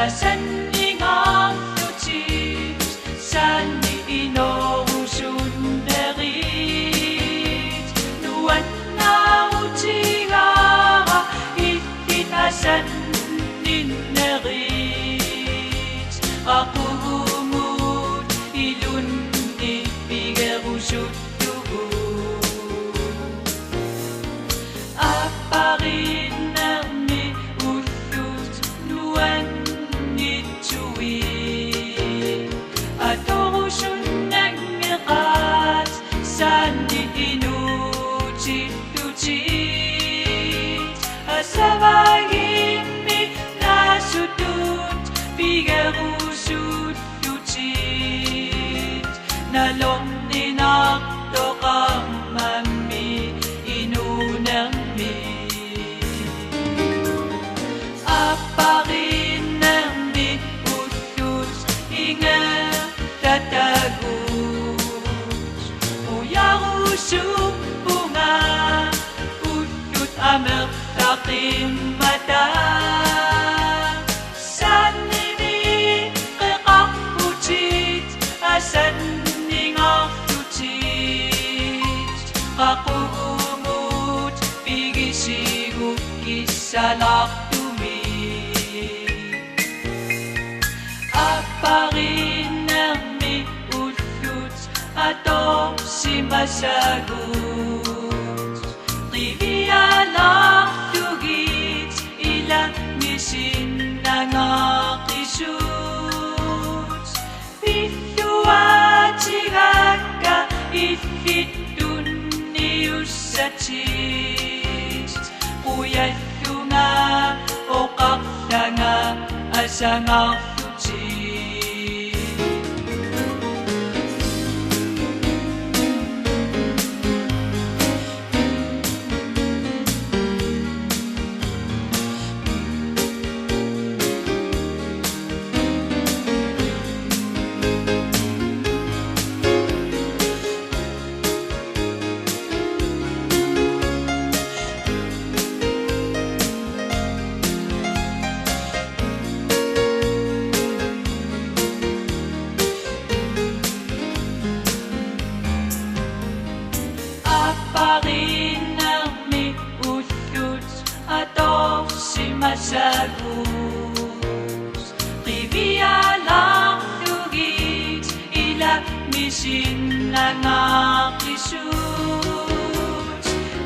sanningarlutit sanni inorusunderit nuannautigara illit asanninnerit aqugumut ilunni pigerusuttugu apparinnermi ullut nuannitui atorusunnangeqat sanni inutittutit asavagimmi nasutut pigerusuttutit nalonninartoqarmammi inunermi apparinnermi ullut ingertatagut uyarusuppunga ullut amertaqimmata sannimi qeqarputit asanningarlutit qaqugumut pigisigukkissalartumi apparinnermi ullut atorsimasagut trivialartugit ila misinnangaqisut pilluatigakka illittunniussatit uyallunga oqarlanga asangarlutit apparinnermi ullut atorsimasagut trivialartugit ila misinnangaqisut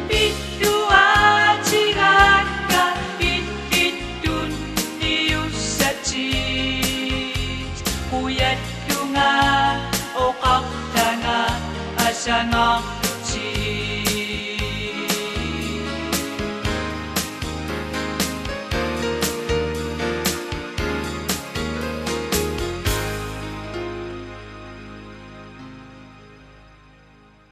pilluatigakka illittunniussatit uyallunga oqarlanga asangarlutit